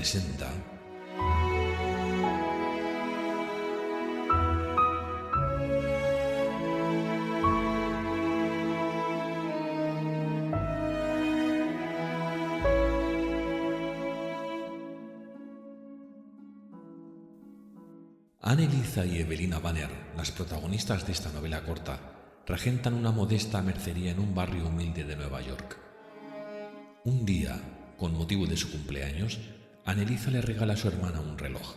presenta Anne-Eliza y Evelina Banner, las protagonistas de esta novela corta, regentan una modesta mercería en un barrio humilde de Nueva York. Un día, con motivo de su cumpleaños, Anne-Eliza le regala a su hermana un reloj.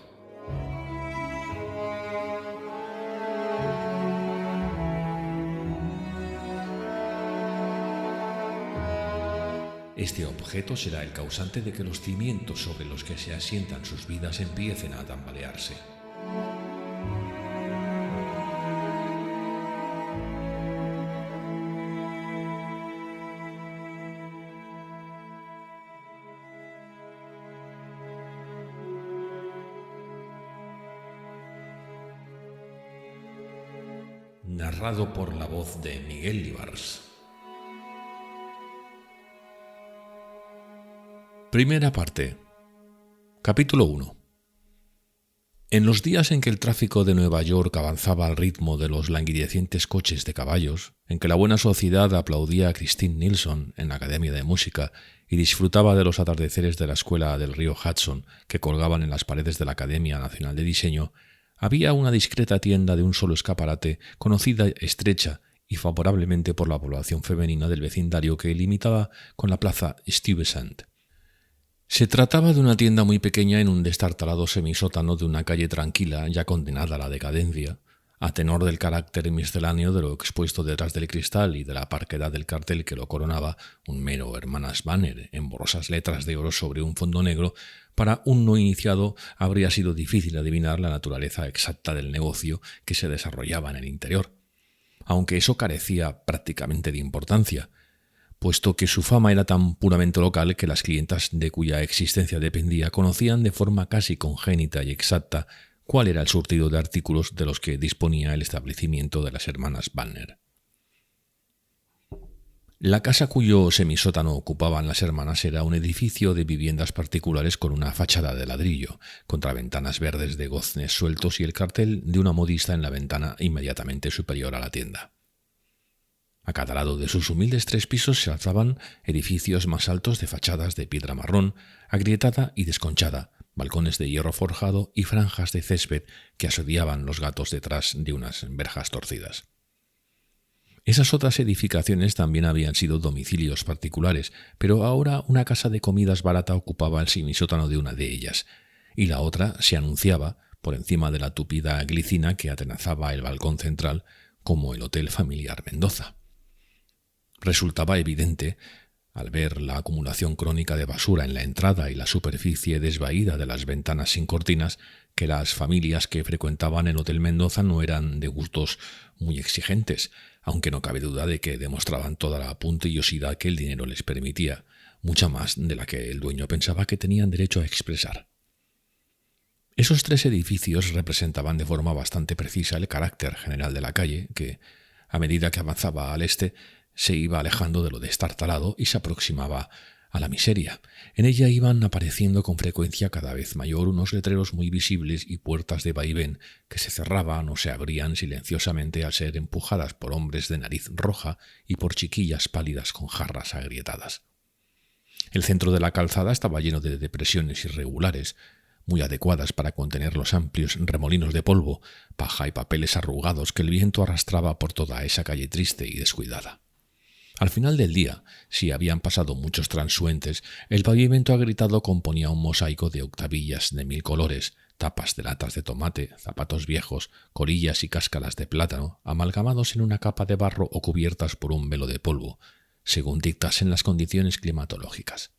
Este objeto será el causante de que los cimientos sobre los que se asientan sus vidas empiecen a tambalearse. Narrado por la voz de Miguel Libars. Primera parte. Capítulo 1. En los días en que el tráfico de Nueva York avanzaba al ritmo de los languidecientes coches de caballos, en que la buena sociedad aplaudía a Christine Nilsson en la Academia de Música y disfrutaba de los atardeceres de la escuela del río Hudson que colgaban en las paredes de la Academia Nacional de Diseño, había una discreta tienda de un solo escaparate, conocida estrecha y favorablemente por la población femenina del vecindario que limitaba con la plaza Stuyvesant. Se trataba de una tienda muy pequeña en un destartalado semisótano de una calle tranquila ya condenada a la decadencia, a tenor del carácter misceláneo de lo expuesto detrás del cristal y de la parquedad del cartel que lo coronaba, un mero Hermanas Banner en borrosas letras de oro sobre un fondo negro. Para un no iniciado habría sido difícil adivinar la naturaleza exacta del negocio que se desarrollaba en el interior, aunque eso carecía prácticamente de importancia, puesto que su fama era tan puramente local que las clientas de cuya existencia dependía conocían de forma casi congénita y exacta cuál era el surtido de artículos de los que disponía el establecimiento de las hermanas Banner. La casa cuyo semisótano ocupaban las hermanas era un edificio de viviendas particulares con una fachada de ladrillo, contraventanas verdes de goznes sueltos y el cartel de una modista en la ventana inmediatamente superior a la tienda. A cada lado de sus humildes 3 pisos se alzaban edificios más altos de fachadas de piedra marrón, agrietada y desconchada, balcones de hierro forjado y franjas de césped que asediaban los gatos detrás de unas verjas torcidas. Esas otras edificaciones también habían sido domicilios particulares, pero ahora una casa de comidas barata ocupaba el semisótano de una de ellas, y la otra se anunciaba, por encima de la tupida glicina que atenazaba el balcón central, como el Hotel Familiar Mendoza. Resultaba evidente, al ver la acumulación crónica de basura en la entrada y la superficie desvaída de las ventanas sin cortinas, que las familias que frecuentaban el Hotel Mendoza no eran de gustos muy exigentes, aunque no cabe duda de que demostraban toda la puntillosidad que el dinero les permitía, mucha más de la que el dueño pensaba que tenían derecho a expresar. Esos 3 edificios representaban de forma bastante precisa el carácter general de la calle, que, a medida que avanzaba al este, se iba alejando de lo destartalado y se aproximaba a la miseria. En ella iban apareciendo con frecuencia cada vez mayor unos letreros muy visibles y puertas de vaivén que se cerraban o se abrían silenciosamente al ser empujadas por hombres de nariz roja y por chiquillas pálidas con jarras agrietadas. El centro de la calzada estaba lleno de depresiones irregulares, muy adecuadas para contener los amplios remolinos de polvo, paja y papeles arrugados que el viento arrastraba por toda esa calle triste y descuidada. Al final del día, si habían pasado muchos transuentes, el pavimento agrietado componía un mosaico de octavillas de 1000 colores, tapas de latas de tomate, zapatos viejos, colillas y cáscaras de plátano, amalgamados en una capa de barro o cubiertas por un velo de polvo, según dictasen las condiciones climatológicas.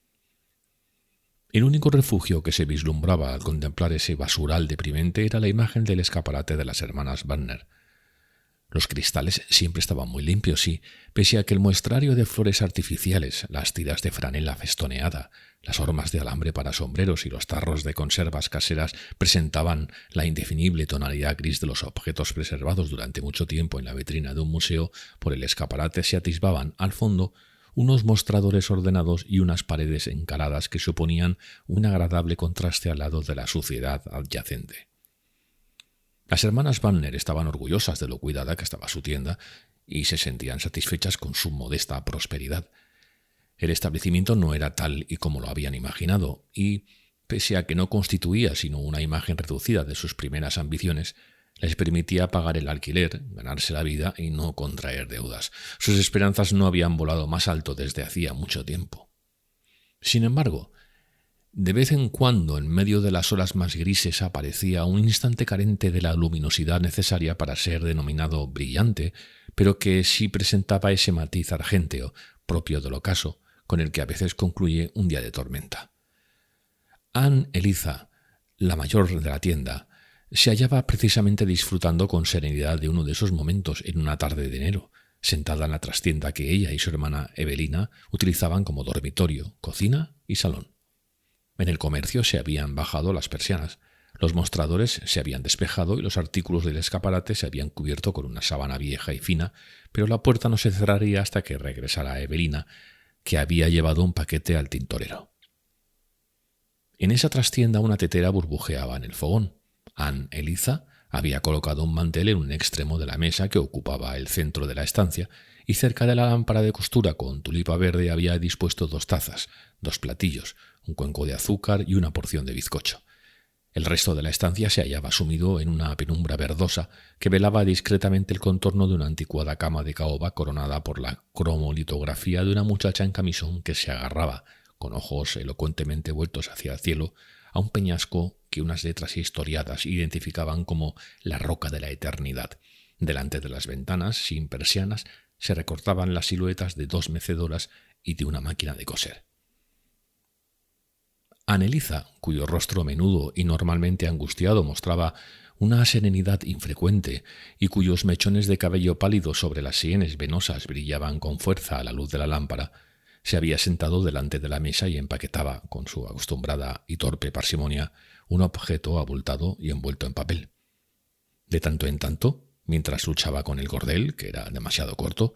El único refugio que se vislumbraba al contemplar ese basural deprimente era la imagen del escaparate de las hermanas Banner. Los cristales siempre estaban muy limpios y, pese a que el muestrario de flores artificiales, las tiras de franela festoneada, las hormas de alambre para sombreros y los tarros de conservas caseras presentaban la indefinible tonalidad gris de los objetos preservados durante mucho tiempo en la vitrina de un museo, por el escaparate se atisbaban, al fondo, unos mostradores ordenados y unas paredes encaladas que suponían un agradable contraste al lado de la suciedad adyacente. Las hermanas Banner estaban orgullosas de lo cuidada que estaba su tienda y se sentían satisfechas con su modesta prosperidad. El establecimiento no era tal y como lo habían imaginado y, pese a que no constituía sino una imagen reducida de sus primeras ambiciones, les permitía pagar el alquiler, ganarse la vida y no contraer deudas. Sus esperanzas no habían volado más alto desde hacía mucho tiempo. Sin embargo, de vez en cuando, en medio de las horas más grises, aparecía un instante carente de la luminosidad necesaria para ser denominado brillante, pero que sí presentaba ese matiz argénteo, propio del ocaso, con el que a veces concluye un día de tormenta. Ann Eliza, la mayor de la tienda, se hallaba precisamente disfrutando con serenidad de uno de esos momentos en una tarde de enero, sentada en la trastienda que ella y su hermana Evelina utilizaban como dormitorio, cocina y salón. En el comercio se habían bajado las persianas, los mostradores se habían despejado y los artículos del escaparate se habían cubierto con una sábana vieja y fina, pero la puerta no se cerraría hasta que regresara Evelina, que había llevado un paquete al tintorero. En esa trastienda una tetera burbujeaba en el fogón. Ann Eliza había colocado un mantel en un extremo de la mesa que ocupaba el centro de la estancia y cerca de la lámpara de costura con tulipa verde había dispuesto 2 tazas, 2 platillos, un cuenco de azúcar y una porción de bizcocho. El resto de la estancia se hallaba sumido en una penumbra verdosa que velaba discretamente el contorno de una anticuada cama de caoba coronada por la cromolitografía de una muchacha en camisón que se agarraba, con ojos elocuentemente vueltos hacia el cielo, a un peñasco que unas letras historiadas identificaban como la roca de la eternidad. Delante de las ventanas, sin persianas, se recortaban las siluetas de 2 mecedoras y de una máquina de coser. Ann Eliza, cuyo rostro menudo y normalmente angustiado mostraba una serenidad infrecuente y cuyos mechones de cabello pálido sobre las sienes venosas brillaban con fuerza a la luz de la lámpara, se había sentado delante de la mesa y empaquetaba, con su acostumbrada y torpe parsimonia, un objeto abultado y envuelto en papel. De tanto en tanto, mientras luchaba con el cordel, que era demasiado corto,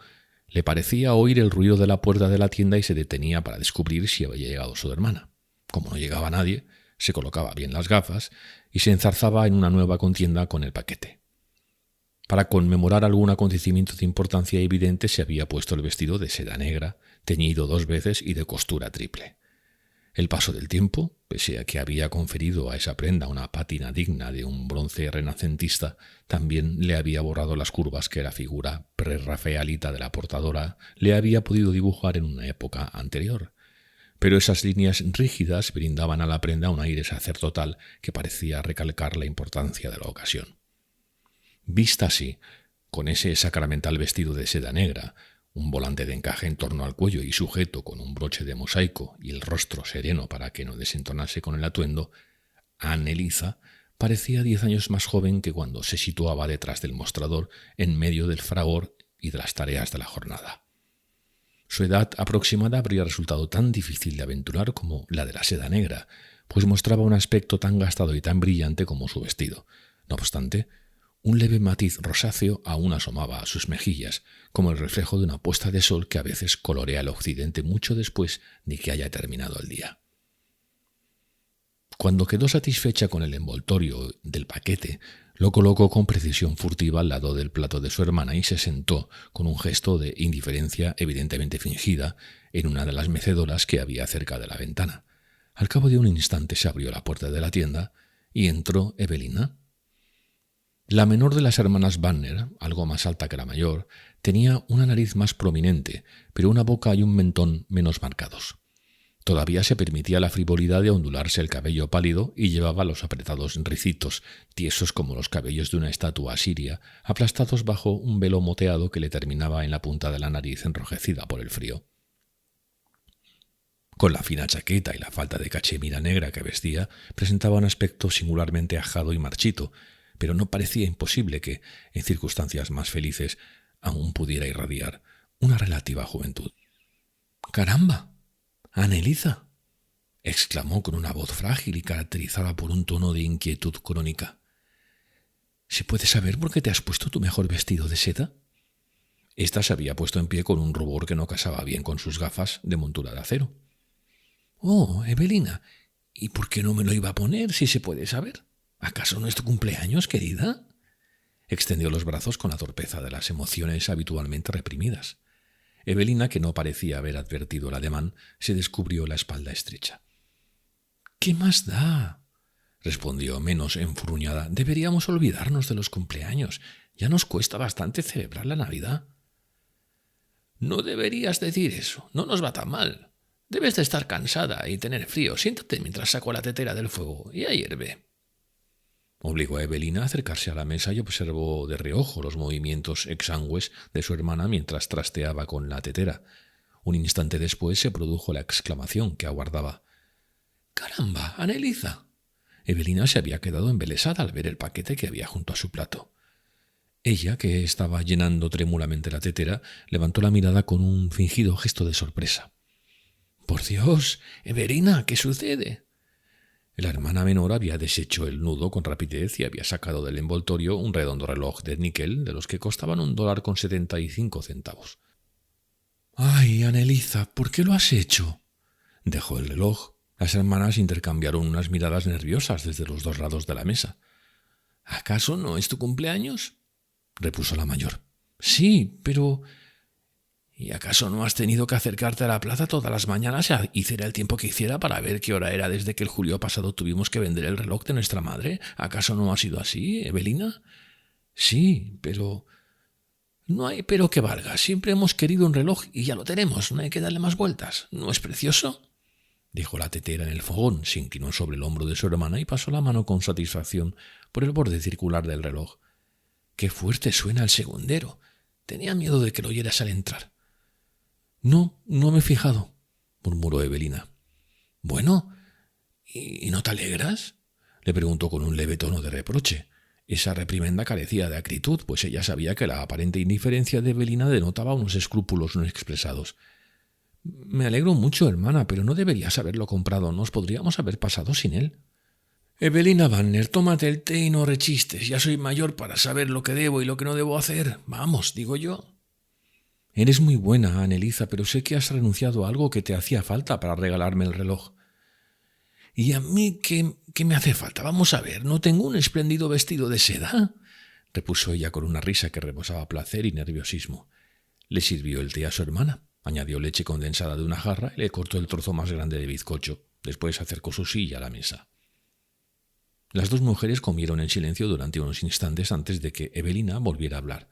le parecía oír el ruido de la puerta de la tienda y se detenía para descubrir si había llegado su hermana. Como no llegaba nadie, se colocaba bien las gafas y se enzarzaba en una nueva contienda con el paquete. Para conmemorar algún acontecimiento de importancia evidente se había puesto el vestido de seda negra, teñido 2 veces y de costura triple. El paso del tiempo, pese a que había conferido a esa prenda una pátina digna de un bronce renacentista, también le había borrado las curvas que la figura prerrafaelita de la portadora le había podido dibujar en una época anterior. Pero esas líneas rígidas brindaban a la prenda un aire sacerdotal que parecía recalcar la importancia de la ocasión. Vista así, con ese sacramental vestido de seda negra, un volante de encaje en torno al cuello y sujeto con un broche de mosaico y el rostro sereno para que no desentonase con el atuendo, Ann Eliza parecía 10 años más joven que cuando se situaba detrás del mostrador en medio del fragor y de las tareas de la jornada. Su edad aproximada habría resultado tan difícil de aventurar como la de la seda negra, pues mostraba un aspecto tan gastado y tan brillante como su vestido. No obstante, un leve matiz rosáceo aún asomaba a sus mejillas, como el reflejo de una puesta de sol que a veces colorea el occidente mucho después de que haya terminado el día. Cuando quedó satisfecha con el envoltorio del paquete, lo colocó con precisión furtiva al lado del plato de su hermana y se sentó, con un gesto de indiferencia evidentemente fingida, en una de las mecedoras que había cerca de la ventana. Al cabo de un instante se abrió la puerta de la tienda y entró Evelina. La menor de las hermanas Banner, algo más alta que la mayor, tenía una nariz más prominente, pero una boca y un mentón menos marcados. Todavía se permitía la frivolidad de ondularse el cabello pálido y llevaba los apretados ricitos, tiesos como los cabellos de una estatua asiria, aplastados bajo un velo moteado que le terminaba en la punta de la nariz enrojecida por el frío. Con la fina chaqueta y la falda de cachemira negra que vestía, presentaba un aspecto singularmente ajado y marchito, pero no parecía imposible que, en circunstancias más felices, aún pudiera irradiar una relativa juventud. ¡Caramba! —¡Ann Eliza! —exclamó con una voz frágil y caracterizada por un tono de inquietud crónica. —¿Se puede saber por qué te has puesto tu mejor vestido de seda? Esta se había puesto en pie con un rubor que no casaba bien con sus gafas de montura de acero. «Oh, Evelina, ¿y por qué no me lo iba a poner, si se puede saber? ¿Acaso no es tu cumpleaños, querida?» Extendió los brazos con la torpeza de las emociones habitualmente reprimidas. Evelina, que no parecía haber advertido el ademán, se descubrió la espalda estrecha. «¿Qué más da?», respondió menos enfurruñada. «Deberíamos olvidarnos de los cumpleaños. Ya nos cuesta bastante celebrar la Navidad». «No deberías decir eso. No nos va tan mal. Debes de estar cansada y tener frío. Siéntate mientras saco la tetera del fuego y ahí hierve». Obligó a Evelina a acercarse a la mesa y observó de reojo los movimientos exangües de su hermana mientras trasteaba con la tetera. Un instante después se produjo la exclamación que aguardaba. «¡Caramba, Aneliza!». Evelina se había quedado embelesada al ver el paquete que había junto a su plato. Ella, que estaba llenando trémulamente la tetera, levantó la mirada con un fingido gesto de sorpresa. «¡Por Dios! Evelina, ¿qué sucede?». La hermana menor había deshecho el nudo con rapidez y había sacado del envoltorio un redondo reloj de níquel de los que costaban $1.75. «¡Ay, Aneliza! ¿Por qué lo has hecho?». Dejó el reloj. Las hermanas intercambiaron unas miradas nerviosas desde los dos lados de la mesa. «¿Acaso no es tu cumpleaños?», repuso la mayor. «Sí, pero... ¿Y acaso no has tenido que acercarte a la plaza todas las mañanas y hiciera el tiempo que hiciera para ver qué hora era desde que el julio pasado tuvimos que vender el reloj de nuestra madre? ¿Acaso no ha sido así, Evelina?». «Sí, pero...». «No hay pero que valga. Siempre hemos querido un reloj y ya lo tenemos. No hay que darle más vueltas. ¿No es precioso?», dijo la tetera en el fogón, se inclinó sobre el hombro de su hermana y pasó la mano con satisfacción por el borde circular del reloj. «¡Qué fuerte suena el segundero! Tenía miedo de que lo oyeras al entrar». «No, no me he fijado», murmuró Evelina. «Bueno, ¿y no te alegras?», le preguntó con un leve tono de reproche. Esa reprimenda carecía de acritud, pues ella sabía que la aparente indiferencia de Evelina denotaba unos escrúpulos no expresados. «Me alegro mucho, hermana, pero no deberías haberlo comprado. Nos podríamos haber pasado sin él». «Evelina Banner, tómate el té y no rechistes. Ya soy mayor para saber lo que debo y lo que no debo hacer. Vamos, digo yo». «Eres muy buena, Aneliza, pero sé que has renunciado a algo que te hacía falta para regalarme el reloj». «¿Y a mí qué me hace falta? Vamos a ver, ¿no tengo un espléndido vestido de seda?», repuso ella con una risa que rebosaba placer y nerviosismo. Le sirvió el té a su hermana, añadió leche condensada de una jarra y le cortó el trozo más grande de bizcocho. Después acercó su silla a la mesa. Las dos mujeres comieron en silencio durante unos instantes antes de que Evelina volviera a hablar.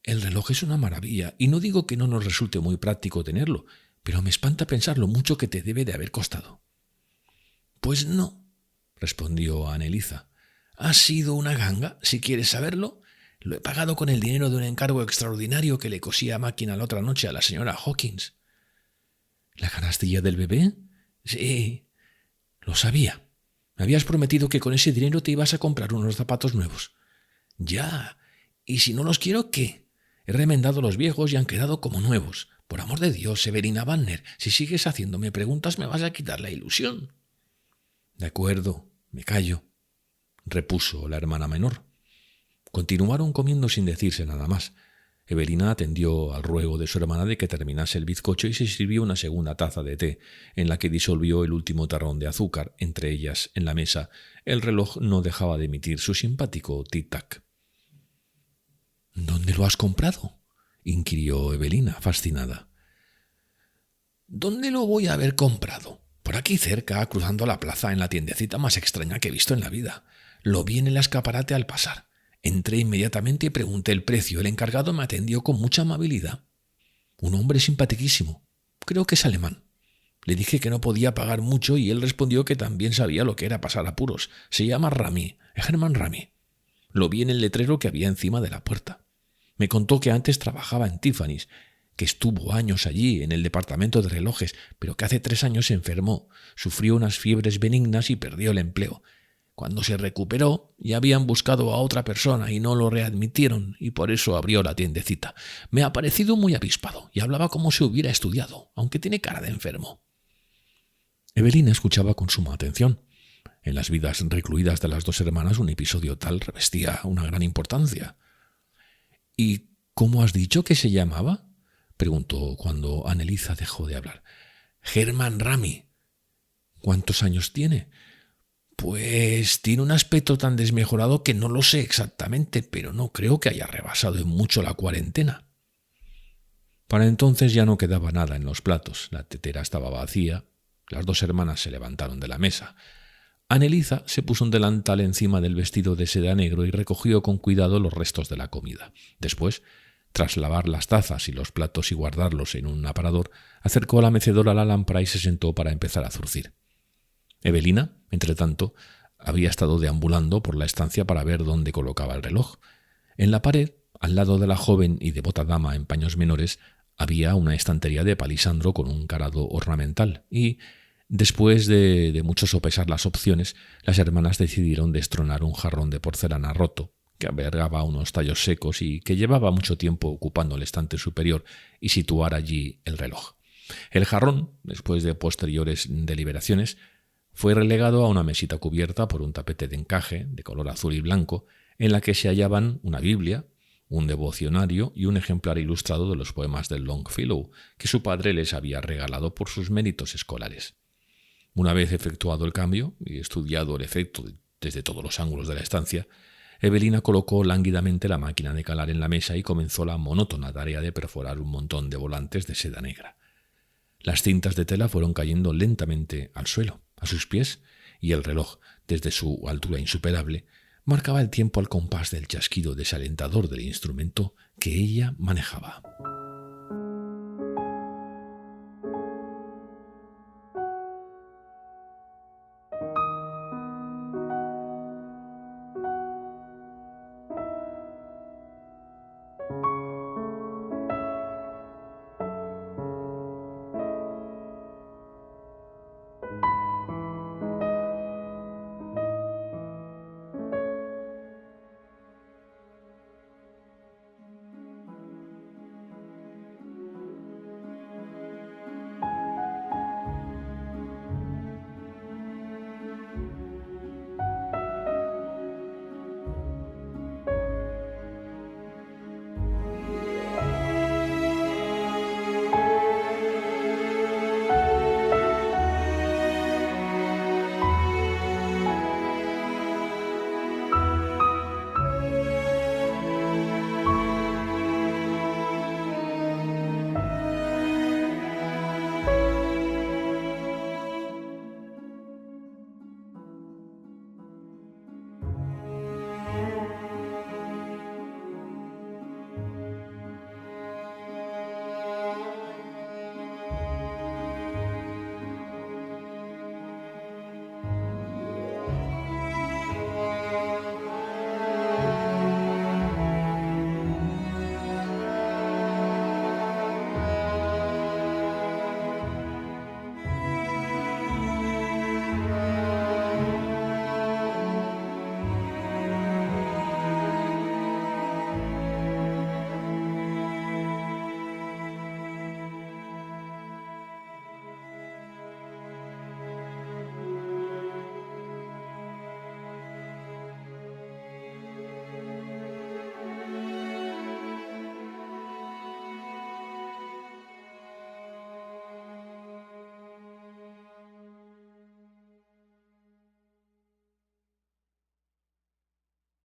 «El reloj es una maravilla, y no digo que no nos resulte muy práctico tenerlo, pero me espanta pensar lo mucho que te debe de haber costado». «Pues no», respondió Aneliza. «Ha sido una ganga, si quieres saberlo. Lo he pagado con el dinero de un encargo extraordinario que le cosí a máquina la otra noche a la señora Hawkins». «¿La canastilla del bebé?». «Sí, lo sabía. Me habías prometido que con ese dinero te ibas a comprar unos zapatos nuevos». «Ya, y si no los quiero, ¿qué? He remendado los viejos y han quedado como nuevos. Por amor de Dios, Evelina Banner, si sigues haciéndome preguntas me vas a quitar la ilusión». «De acuerdo, me callo», repuso la hermana menor. Continuaron comiendo sin decirse nada más. Evelina atendió al ruego de su hermana de que terminase el bizcocho y se sirvió una segunda taza de té, en la que disolvió el último tarrón de azúcar. Entre ellas, en la mesa, el reloj no dejaba de emitir su simpático tic-tac. «¿Dónde lo has comprado?», inquirió Evelina, fascinada. «¿Dónde lo voy a haber comprado? Por aquí cerca, cruzando la plaza, en la tiendecita más extraña que he visto en la vida. Lo vi en el escaparate al pasar. Entré inmediatamente y pregunté el precio. El encargado me atendió con mucha amabilidad. Un hombre simpaticísimo. Creo que es alemán. Le dije que no podía pagar mucho y él respondió que también sabía lo que era pasar apuros. Se llama Rami, Hermann Rami. Lo vi en el letrero que había encima de la puerta. Me contó que antes trabajaba en Tiffany's, que estuvo años allí en el departamento de relojes, pero que hace 3 años se enfermó, sufrió unas fiebres benignas y perdió el empleo. Cuando se recuperó, ya habían buscado a otra persona y no lo readmitieron, y por eso abrió la tiendecita. Me ha parecido muy avispado y hablaba como si hubiera estudiado, aunque tiene cara de enfermo». Evelina escuchaba con suma atención. En las vidas recluidas de las dos hermanas un episodio tal revestía una gran importancia. «¿Y ¿Cómo has dicho que se llamaba?, preguntó cuando Anneliese dejó de hablar. Hermann Rami. ¿Cuántos años tiene? Pues tiene un aspecto tan desmejorado que no lo sé exactamente, pero no creo que haya rebasado en mucho la cuarentena. Para entonces ya no quedaba nada en los platos, la tetera estaba vacía, las dos hermanas se levantaron de la mesa. Anneliese se puso un delantal encima del vestido de seda negro y recogió con cuidado los restos de la comida. Después, tras lavar las tazas y los platos y guardarlos en un aparador, acercó la mecedora a la lámpara y se sentó para empezar a zurcir. Evelina, entretanto, había estado deambulando por la estancia para ver dónde colocaba el reloj. En la pared, al lado de la joven y devota dama en paños menores, había una estantería de palisandro con un carado ornamental y, después de mucho sopesar las opciones, las hermanas decidieron destronar un jarrón de porcelana roto que albergaba unos tallos secos y que llevaba mucho tiempo ocupando el estante superior, y situar allí el reloj. El jarrón, después de posteriores deliberaciones, fue relegado a una mesita cubierta por un tapete de encaje de color azul y blanco, en la que se hallaban una Biblia, un devocionario y un ejemplar ilustrado de los poemas de Longfellow, que su padre les había regalado por sus méritos escolares. Una vez efectuado el cambio y estudiado el efecto desde todos los ángulos de la estancia, Evelina colocó lánguidamente la máquina de calar en la mesa y comenzó la monótona tarea de perforar un montón de volantes de seda negra. Las cintas de tela fueron cayendo lentamente al suelo, a sus pies, y el reloj, desde su altura insuperable, marcaba el tiempo al compás del chasquido desalentador del instrumento que ella manejaba.